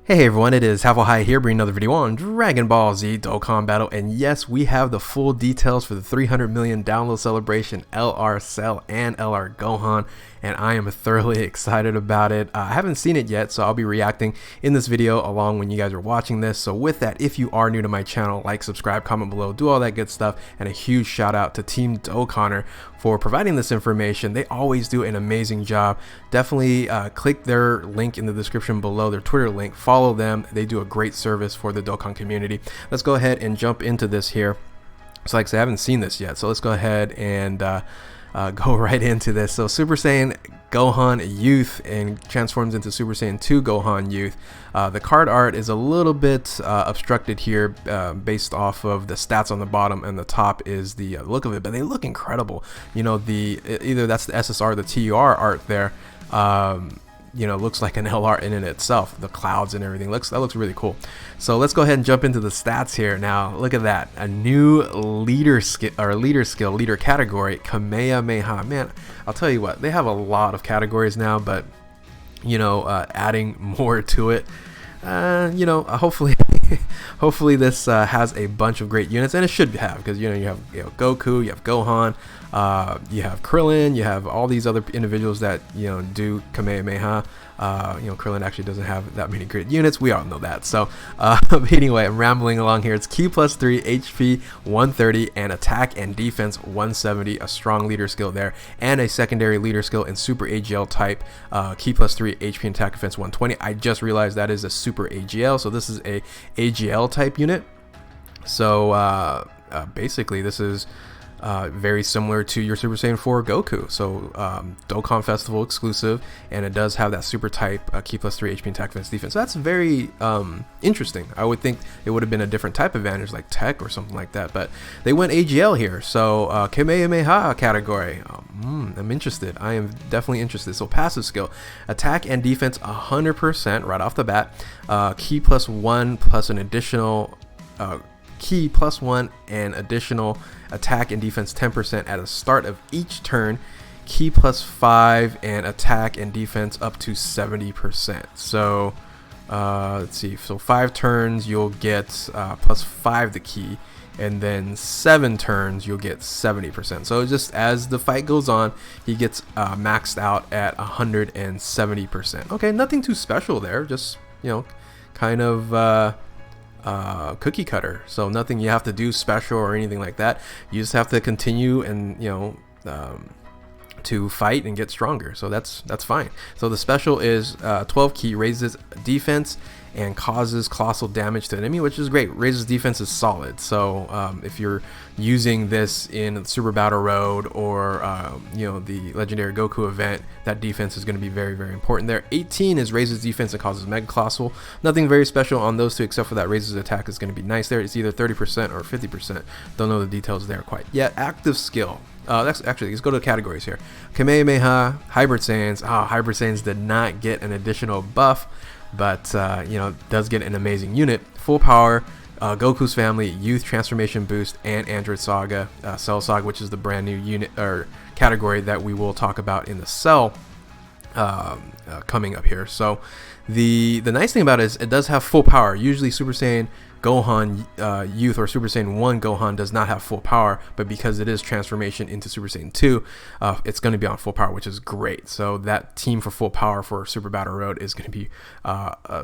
Hey everyone, it is Havo High here, bringing another video on Dragon Ball Z Dokkan Battle, and yes, we have the full details for the 300 million download celebration, LR Cell and LR Gohan, and I am thoroughly excited about it. I haven't seen it yet, so I'll be reacting in this video along when you guys are watching this. So with that, if you are new to my channel, like, subscribe, comment below, do all that good stuff, and a huge shout out to Team Dokkaner for providing this information. They always do an amazing job. Definitely click their link in the description below, their Twitter link, follow them. They do a great service for the Dokkan community. Let's go ahead and jump into this here. So like I said, I haven't seen this yet, so let's go ahead and go right into this. So Super Saiyan Gohan Youth and transforms into Super Saiyan 2 Gohan Youth. The card art is a little bit obstructed here based off of the stats on the bottom, and the top is the look of it, but they look incredible. You know, either that's the SSR or the TUR art there. You know, looks like an LR in itself. The clouds and everything looks really cool. So let's go ahead and jump into the stats here. Now look at that, a new leader category, Kamehameha. Man, I'll tell you what, they have a lot of categories now, but you know, adding more to it, you know, hopefully hopefully this has a bunch of great units, and it should have, because you know, you have Goku, you have Gohan, you have Krillin, you have all these other individuals that, you know, do Kamehameha. You know, Krillin actually doesn't have that many great units, we all know that. So but anyway, I'm rambling along here. It's Ki plus 3, HP 130, and attack and defense 170, a strong leader skill there, and a secondary leader skill in Super AGL type, Ki plus 3, HP and attack defense 120. I just realized that is a Super AGL, so this is a AGL type unit. So basically this is very similar to your Super Saiyan 4 Goku. So Dokkan Festival exclusive, and it does have that super type Ki plus 3 HP and attack defense defense. So that's very interesting. I would think it would have been a different type of advantage like Tech or something like that, but they went AGL here. So Kamehameha category, I'm interested. I am definitely interested. So passive skill, attack and defense 100% right off the bat, Ki plus 1 plus an additional Ki plus 1 and additional attack and defense 10% at the start of each turn, Ki plus 5 and attack and defense up to 70%. So let's see, so 5 turns you'll get plus 5 the Ki, and then 7 turns you'll get 70%. So just as the fight goes on, he gets maxed out at 170%. Okay, nothing too special there, just, you know, kind of cookie cutter. So nothing you have to do special or anything like that. You just have to continue and, you know, to fight and get stronger. So that's fine. So the special is 12 Ki, raises defense and causes colossal damage to an enemy, which is great. Raises defense is solid. So if you're using this in Super Battle Road or you know, the legendary Goku event, that defense is going to be very, very important there. 18 is raises defense and causes mega colossal. Nothing very special on those two, except for that raises attack is going to be nice there. It's either 30% or 50%. Don't know the details there quite yet. Active skill. That's actually, let's go to the categories here. Kamehameha, Hybrid Saiyans. Hybrid Saiyans did not get an additional buff, but you know, does get an amazing unit. Full power, Goku's family, youth transformation boost, and Android Saga, Cell Saga, which is the brand new unit or category that we will talk about in the Cell coming up here. So the nice thing about it is it does have full power. Usually Super Saiyan Gohan Youth or Super Saiyan 1 Gohan does not have full power, but because it is transformation into Super Saiyan 2, it's going to be on full power, which is great. So that team for full power for Super Battle Road is going to be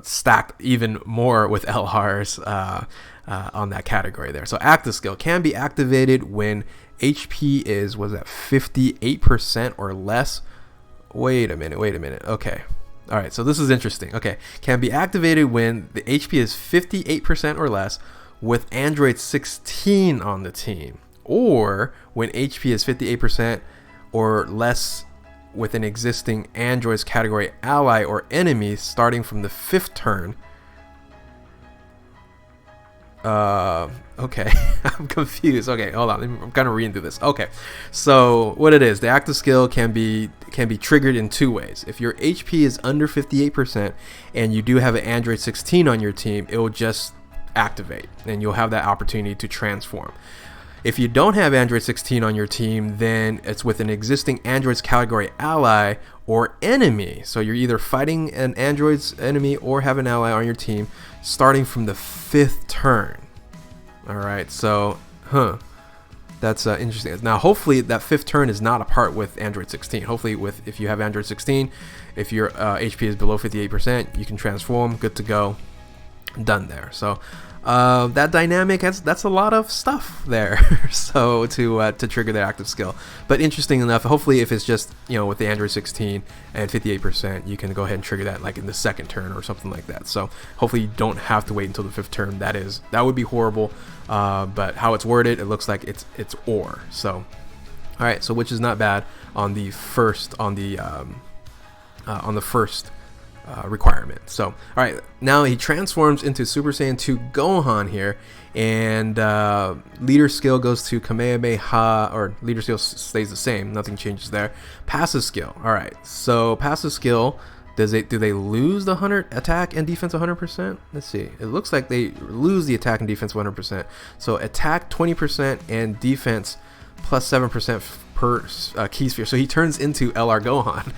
stacked even more with LRs on that category there. So active skill can be activated when HP is, was that 58% or less? Wait a minute. Okay. All right, so this is interesting. Okay, can be activated when the HP is 58% or less with Android 16 on the team, or when HP is 58% or less with an existing Android's category ally or enemy starting from the 5th turn. Okay, I'm confused. Okay, hold on, I'm kind of reading through this. Okay, so what it is, the active skill can be triggered in 2 ways. If your HP is under 58% and you do have an Android 16 on your team, it will just activate and you'll have that opportunity to transform. If you don't have Android 16 on your team, then it's with an existing Android's category ally or enemy. So you're either fighting an Android's enemy or have an ally on your team starting from the 5th turn. All right, so, that's interesting. Now, hopefully that 5th turn is not a part with Android 16. Hopefully if you have Android 16, if your HP is below 58%, you can transform, good to go, done there. So that dynamic that's a lot of stuff there. So to trigger the active skill. But interesting enough, hopefully if it's just, you know, with the Android 16 and 58%, you can go ahead and trigger that like in the 2nd turn or something like that. So hopefully you don't have to wait until the 5th turn. That would be horrible. But how it's worded, it looks like it's or. So all right, so which is not bad on the first requirement. So all right, now he transforms into Super Saiyan 2 Gohan here, and leader skill goes to Kamehameha, or leader skill stays the same, nothing changes there. Passive skill, all right, so passive skill, do they lose the 100 attack and defense 100%? Let's see, it looks like they lose the attack and defense 100%. So attack 20% and defense plus 7% per key sphere. So he turns into LR Gohan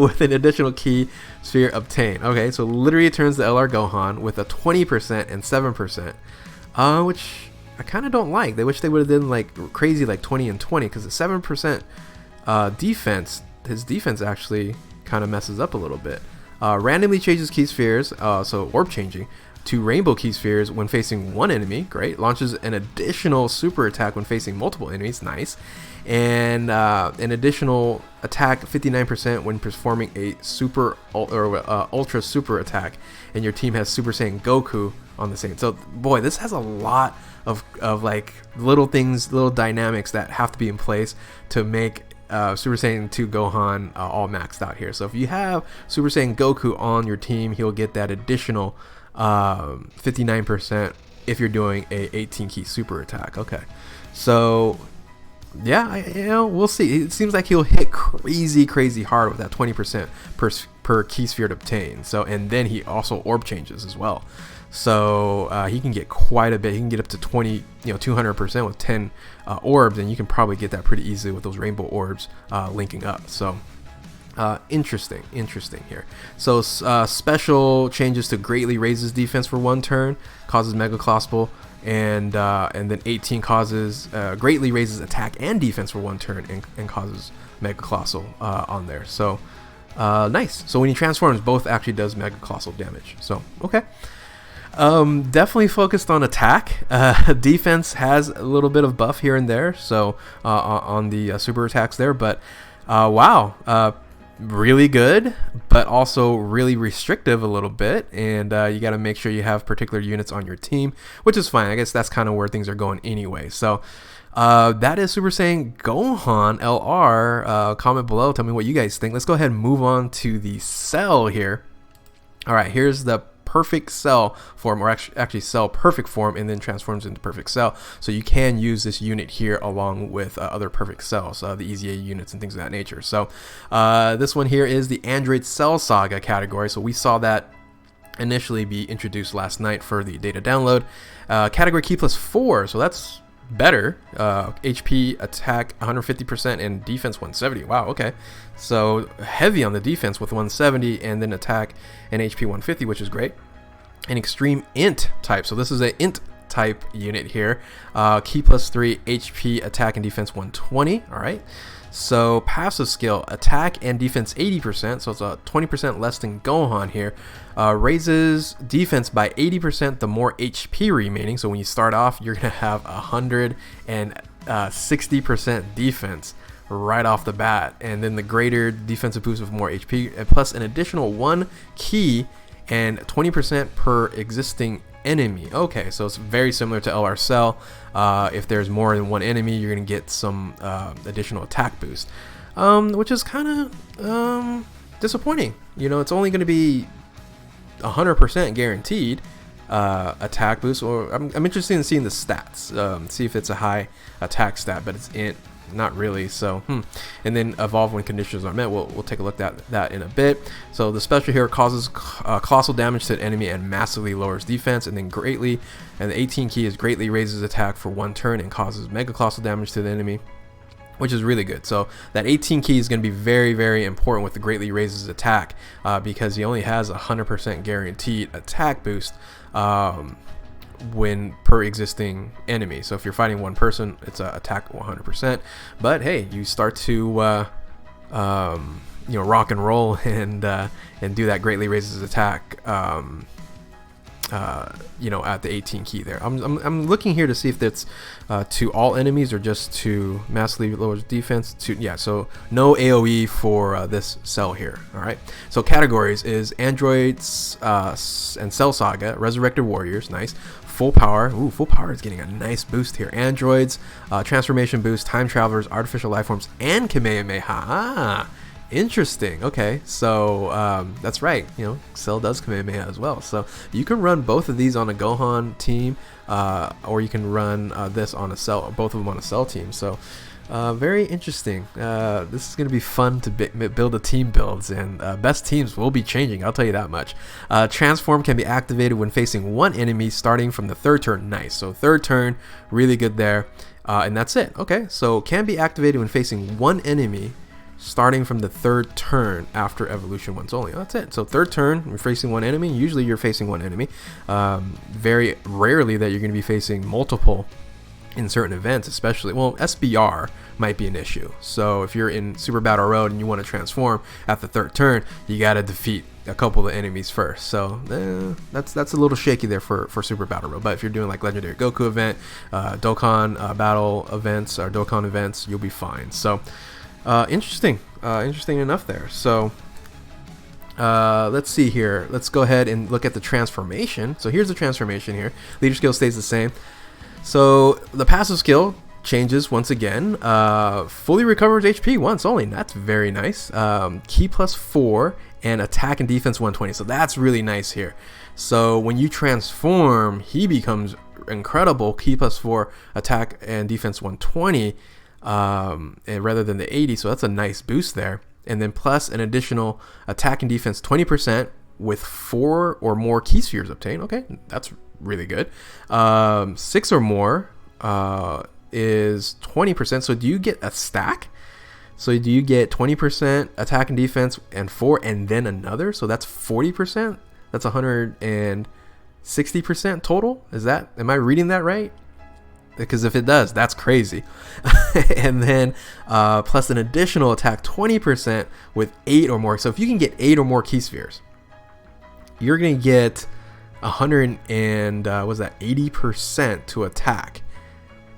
with an additional key sphere obtained. Okay, so literally it turns the LR Gohan with a 20% and 7%, which I kind of don't like. They wish they would have done like crazy, like 20 and 20, because the 7% defense, his defense actually kind of messes up a little bit. Randomly changes key spheres, so orb changing, to rainbow key spheres when facing one enemy. Great. Launches an additional super attack when facing multiple enemies. Nice. And an additional attack 59% when performing a super ultra super attack, and your team has Super Saiyan Goku on the same. So boy, this has a lot of like little things, little dynamics that have to be in place to make Super Saiyan 2 Gohan all maxed out here. So if you have Super Saiyan Goku on your team, he'll get that additional 59% if you're doing a 18 key super attack. Okay, so yeah, we'll see. It seems like he'll hit crazy hard with that 20% per key sphere obtained. So, and then he also orb changes as well. So he can get quite a bit. He can get up to 200% with 10 orbs, and you can probably get that pretty easily with those rainbow orbs linking up. So interesting here. So special changes to greatly raises defense for 1 turn, causes Mega Colossal, and then 18 causes greatly raises attack and defense for 1 turn and causes Mega Colossal on there. So nice. So when he transforms, both actually does Mega Colossal damage. So okay. Definitely focused on attack. Defense has a little bit of buff here and there, so on the super attacks there, but wow, really good, but also really restrictive a little bit, and you got to make sure you have particular units on your team, which is fine. I guess that's kind of where things are going anyway. So that is Super Saiyan Gohan LR. Comment below, tell me what you guys think. Let's go ahead and move on to the Cell here. All right, here's the perfect cell form, or actually cell perfect form, and then transforms into perfect cell. So you can use this unit here along with other perfect cells, the EZA units and things of that nature. So this one here is the Android Cell Saga category. So we saw that initially be introduced last night for the data download. Category key plus 4, so that's better. HP attack 150% and defense 170. Wow, okay, so heavy on the defense with 170, and then attack and HP 150, which is great. An extreme int type, so this is a int type unit here. Key plus 3, HP attack and defense 120. All right, so passive skill, attack and defense 80%, so it's a 20% less than Gohan here. Raises defense by 80% the more HP remaining. So when you start off, you're gonna have 160% defense right off the bat, and then the greater defensive boost with more HP, and plus an additional 1 key and 20% per existing enemy. Okay, so it's very similar to LR Cell. If there's more than 1 enemy, you're gonna get some additional attack boost, which is kind of disappointing. You know, it's only gonna be 100% guaranteed attack boost, or I'm interested in seeing the stats, see if it's a high attack stat, but it's int not really. So and then evolve when conditions are met. We'll take a look at that in a bit. So the special here causes colossal damage to an enemy and massively lowers defense, and then the 18 key is greatly raises attack for 1 turn and causes mega colossal damage to the enemy, which is really good. So that 18 key is going to be very, very important with the greatly raises attack, because he only has 100% guaranteed attack boost when per existing enemy. So if you're fighting one person, it's attack 100%. But hey, you start to rock and roll and do that greatly raises attack at the 18 key there. I'm looking here to see if that's to all enemies or just to massively lowers defense. So no AoE for this cell here. All right, so categories is androids and Cell Saga, resurrected warriors, nice. Full power. Ooh, full power is getting a nice boost here. Androids, transformation boost, time travelers, artificial life forms, and Kamehameha. Interesting. Okay, so that's right. Cell does Kamehameha as well. So you can run both of these on a Gohan team, or you can run this on a Cell, both of them on a Cell team. So very interesting. This is going to be fun to build a team builds, and best teams will be changing, I'll tell you that much. Transform can be activated when facing one enemy starting from the 3rd turn. Nice. So 3rd turn, really good there. And that's it. Okay, so can be activated when facing one enemy starting from the 3rd turn after evolution once only. That's it. So 3rd turn, you're facing one enemy. Usually you're facing one enemy. Very rarely that you're going to be facing multiple in certain events, especially, well, SBR might be an issue. So if you're in Super Battle Road and you want to transform at the 3rd turn, you got to defeat a couple of enemies first. So that's a little shaky there for Super Battle Road. But if you're doing like Legendary Goku event, Dokkan Battle events, or Dokkan events, you'll be fine. So interesting enough there. So let's see here. Let's go ahead and look at the transformation. So here's the transformation here. Leader skill stays the same. So the passive skill changes once again. Fully recovers HP once only. That's very nice. Ki +4 and attack and defense 120. So that's really nice here. So when you transform, he becomes incredible. Ki +4, attack and defense 120, and rather than the 80. So that's a nice boost there. And then plus an additional attack and defense 20% with 4 or more key spheres obtained. Okay, that's really good. 6 or more is 20%. So do you get a stack? So do you get 20% attack and defense and 4 and then another? So that's 40%. That's 160% total. Am I reading that right? Because if it does, that's crazy. And then plus an additional attack 20% with 8 or more. So if you can get 8 or more key spheres, you're gonna get 80% to attack,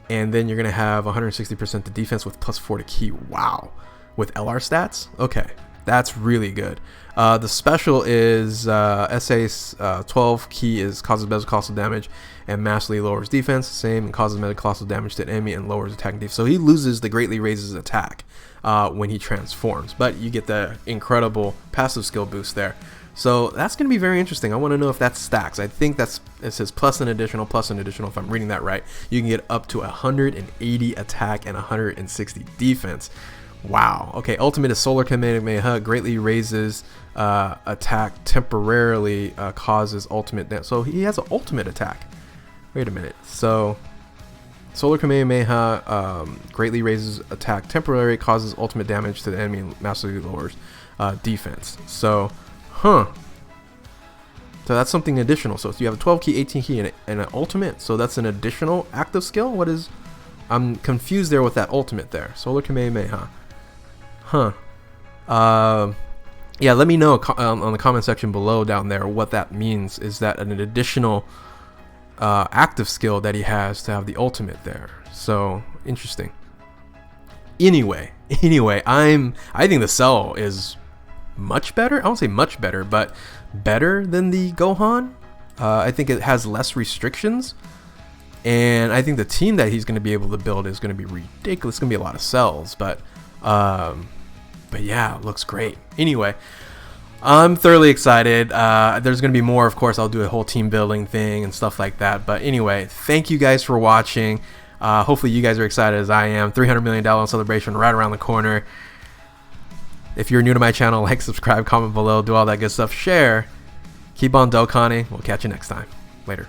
and then you're gonna have 160% to defense with +4 to key. Wow, with LR stats. Okay, that's really good. The special is SA 12 key is causes mega colossal damage and massively lowers defense. Same, and causes mega colossal damage to an enemy and lowers attack and defense. So he loses the greatly raises attack when he transforms, but you get the incredible passive skill boost there. So that's going to be very interesting. I want to know if that stacks. I think it says plus an additional, if I'm reading that right. You can get up to 180 attack and 160 defense. Wow. Okay, ultimate is Solar Kamehameha, greatly raises attack temporarily, causes ultimate damage. So he has an ultimate attack. Wait a minute. So Solar Kamehameha greatly raises attack temporarily, causes ultimate damage to the enemy and massively lowers defense. So so that's something additional. So you have a 12 key, 18 key, and an ultimate. So that's an additional active skill. I'm confused there with that ultimate there. Solar Kamehameha. Yeah, let me know on the comment section below down there what that means. Is that an additional active skill that he has to have the ultimate there? So interesting. Anyway, I think the Cell is much better. I won't say much better, but better than the Gohan. I think it has less restrictions, and I think the team that he's going to be able to build is going to be ridiculous. It's going to be a lot of cells, but yeah, it looks great. Anyway, I'm thoroughly excited. There's going to be more, of course. I'll do a whole team building thing and stuff like that. But anyway, thank you guys for watching. Hopefully you guys are excited as I am. $300 million celebration right around the corner. If you're new to my channel, like, subscribe, comment below, do all that good stuff, share. Keep on Dokkaning. We'll catch you next time. Later.